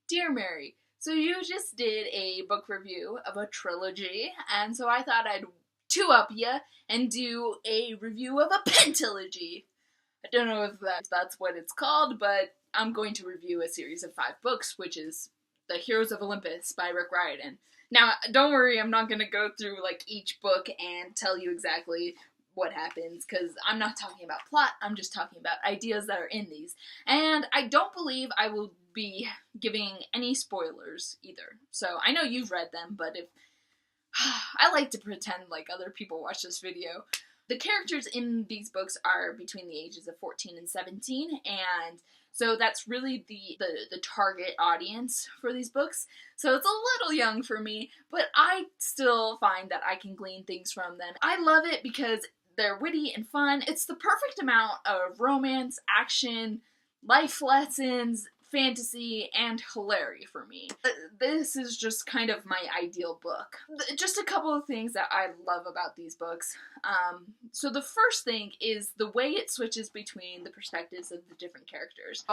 Dear Mary, so you just did a book review of a trilogy, and so I thought I'd two-up ya and do a review of a pentilogy. I don't know if that's what it's called, but I'm going to review a series of 5 books, which is The Heroes of Olympus by Rick Riordan. Now, don't worry, I'm not going to go through each book and tell you exactly what happens, because I'm not talking about plot, I'm just talking about ideas that are in these. And I don't believe I will be giving any spoilers either. So I know you've read them, but if I like to pretend like other people watch this video. The characters in these books are between the ages of 14 and 17, and so that's really the target audience for these books. So it's a little young for me, but I still find that I can glean things from them. I love it because they're witty and fun. It's the perfect amount of romance, action, life lessons, fantasy, and hilarity for me. This is just kind of my ideal book. Just a couple of things that I love about these books. So the first thing is the way it switches between the perspectives of the different characters.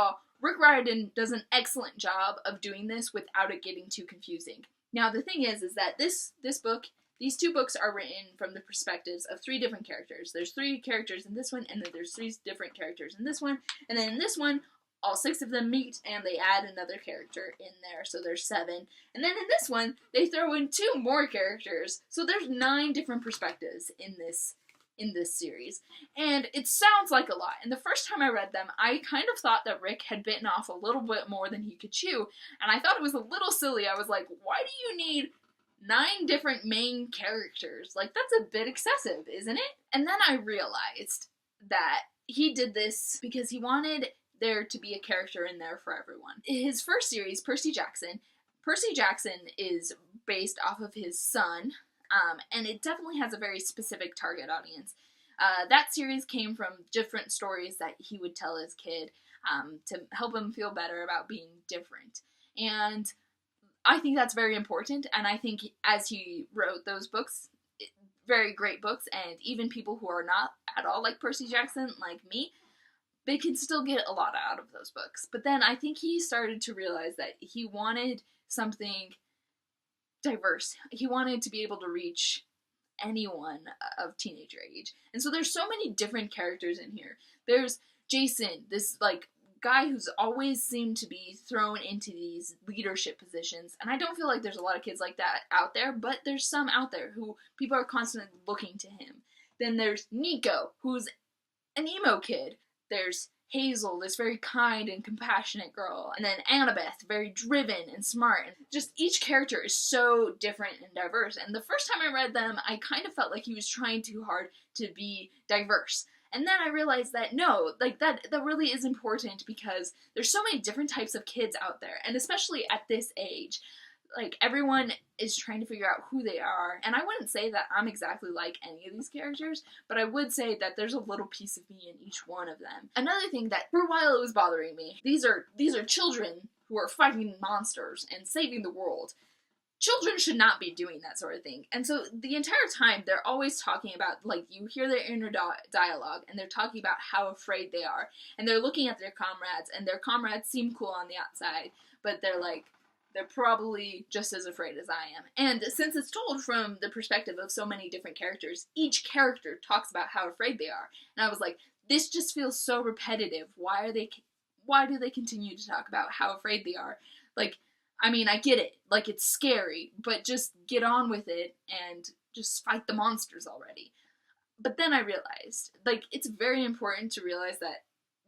Rick Riordan does an excellent job of doing this without it getting too confusing. Now the thing is that these 2 books are written from the perspectives of 3 different characters. There's 3 characters in this one, and then there's 3 different characters in this one, and then in this one, all 6 of them meet, and they add another character in there, so there's 7. And then in this one, they throw in 2 more characters, so there's 9 different perspectives in this series. And it sounds like a lot, and the first time I read them, I kind of thought that Rick had bitten off a little bit more than he could chew, and I thought it was a little silly. I was like, why do you need 9 different main characters? That's a bit excessive, isn't it? And then I realized that he did this because he wanted there to be a character in there for everyone. His first series, Percy Jackson is based off of his son, and it definitely has a very specific target audience. That series came from different stories that he would tell his kid to help him feel better about being different. And I think that's very important, and I think as he wrote those books, very great books, and even people who are not at all like Percy Jackson, like me, they can still get a lot out of those books. But then I think he started to realize that he wanted something diverse. He wanted to be able to reach anyone of teenager age. And so there's so many different characters in here. There's Jason, this guy who's always seemed to be thrown into these leadership positions. And I don't feel like there's a lot of kids like that out there, but there's some out there who people are constantly looking to him. Then there's Nico, who's an emo kid. There's Hazel, this very kind and compassionate girl. And then Annabeth, very driven and smart. And just each character is so different and diverse. And the first time I read them, I kind of felt like he was trying too hard to be diverse. And then I realized that no, that really is important because there's so many different types of kids out there. And especially at this age, everyone is trying to figure out who they are, and I wouldn't say that I'm exactly like any of these characters, but I would say that there's a little piece of me in each one of them. Another thing that for a while it was bothering me, these are children who are fighting monsters and saving the world. Children should not be doing that sort of thing. And so the entire time they're always talking about, you hear their inner dialogue, and they're talking about how afraid they are, and they're looking at their comrades, and their comrades seem cool on the outside, but they're probably just as afraid as I am. And since it's told from the perspective of so many different characters, each character talks about how afraid they are. And I was like, this just feels so repetitive. Why do they continue to talk about how afraid they are? I get it. It's scary, but just get on with it and just fight the monsters already. But then I realized, it's very important to realize that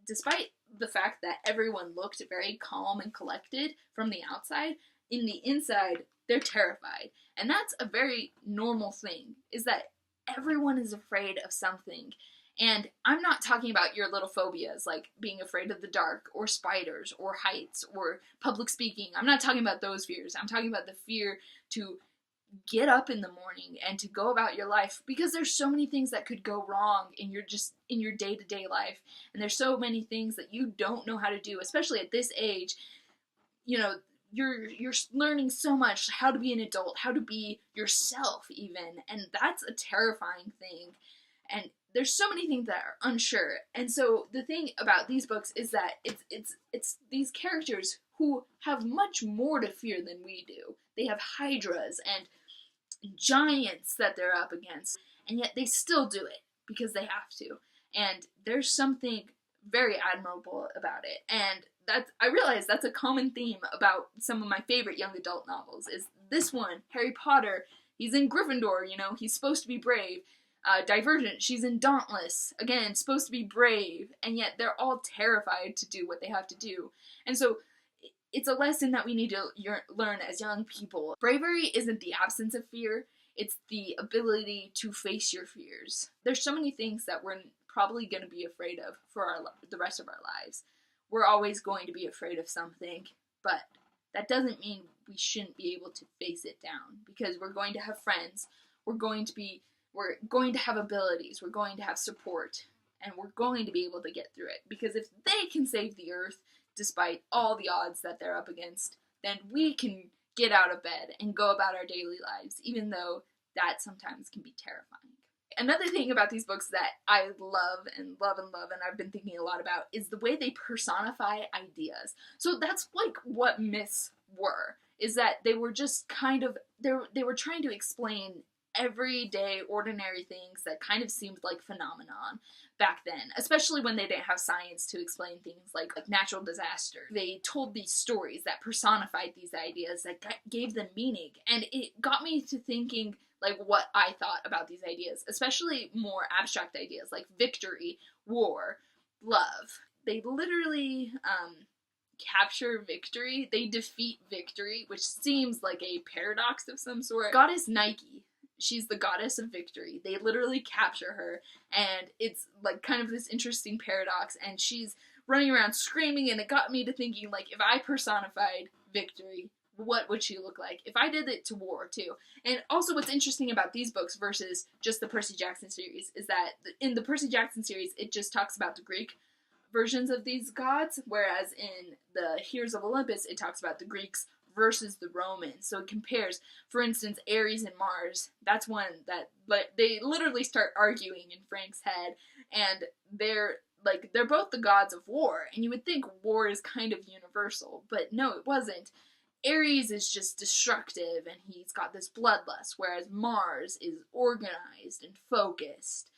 despite the fact that everyone looked very calm and collected from the outside, in the inside, they're terrified. And that's a very normal thing, is that everyone is afraid of something. And I'm not talking about your little phobias, like being afraid of the dark, or spiders, or heights, or public speaking. I'm not talking about those fears. I'm talking about the fear to get up in the morning and to go about your life, because there's so many things that could go wrong in your day-to-day life, and there's so many things that you don't know how to do, especially at this age. You're learning so much how to be an adult, how to be yourself even, and that's a terrifying thing. And there's so many things that are unsure. And so the thing about these books is that it's these characters who have much more to fear than we do. They have hydras and giants that they're up against, and yet they still do it because they have to. And there's something very admirable about it. And I realize that's a common theme about some of my favorite young adult novels. Is this one, Harry Potter, he's in Gryffindor, he's supposed to be brave. Divergent, she's in Dauntless, again, supposed to be brave, and yet they're all terrified to do what they have to do. And so it's a lesson that we need to learn as young people. Bravery isn't the absence of fear, it's the ability to face your fears. There's so many things that we're probably going to be afraid of for the rest of our lives. We're always going to be afraid of something, but that doesn't mean we shouldn't be able to face it down, because we're going to have friends, we're going to have abilities, we're going to have support, and we're going to be able to get through it. Because if they can save the earth despite all the odds that they're up against, then we can get out of bed and go about our daily lives, even though that sometimes can be terrifying. Another thing about these books that I love and love and love, and I've been thinking a lot about, is the way they personify ideas. So that's like what myths were, is that they were just kind of, they were trying to explain everyday, ordinary things that kind of seemed like phenomenon back then, especially when they didn't have science to explain things like natural disaster. They told these stories that personified these ideas, that gave them meaning, and it got me to thinking like what I thought about these ideas, especially more abstract ideas like victory, war, love. They literally capture victory. They defeat victory, which seems like a paradox of some sort. Goddess Nike, she's the goddess of victory. They literally capture her, and it's like kind of this interesting paradox, and she's running around screaming, and it got me to thinking, like, if I personified victory, what would she look like? If I did it to war, too. And also what's interesting about these books versus just the Percy Jackson series is that in the Percy Jackson series, it just talks about the Greek versions of these gods, whereas in the Heroes of Olympus, it talks about the Greeks versus the Romans. So it compares, for instance, Ares and Mars. That's one that, but they literally start arguing in Frank's head, and they're both the gods of war, and you would think war is kind of universal, but no, it wasn't. Ares is just destructive, and he's got this bloodlust, whereas Mars is organized and focused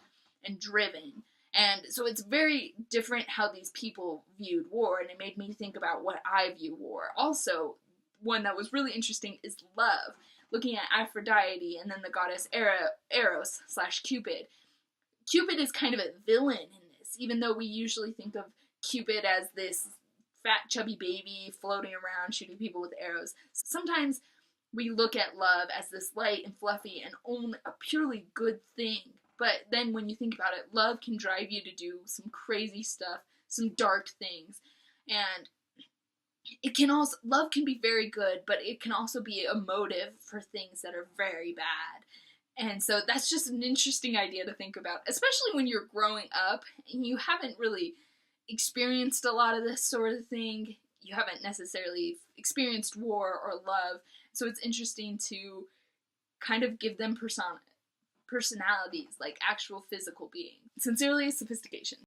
and driven. And so it's very different how these people viewed war, and it made me think about what I view war. Also, one that was really interesting is love, looking at Aphrodite and then the goddess Eros / Cupid. Cupid is kind of a villain in this, even though we usually think of Cupid as this fat, chubby baby floating around shooting people with arrows. Sometimes we look at love as this light and fluffy and only a purely good thing. But then when you think about it, love can drive you to do some crazy stuff, some dark things. And love can be very good, but it can also be a motive for things that are very bad. And so that's just an interesting idea to think about, especially when you're growing up and you haven't really experienced a lot of this sort of thing. You haven't necessarily experienced war or love. So it's interesting to kind of give them personalities, like actual physical beings. Sincerely, Sophistication.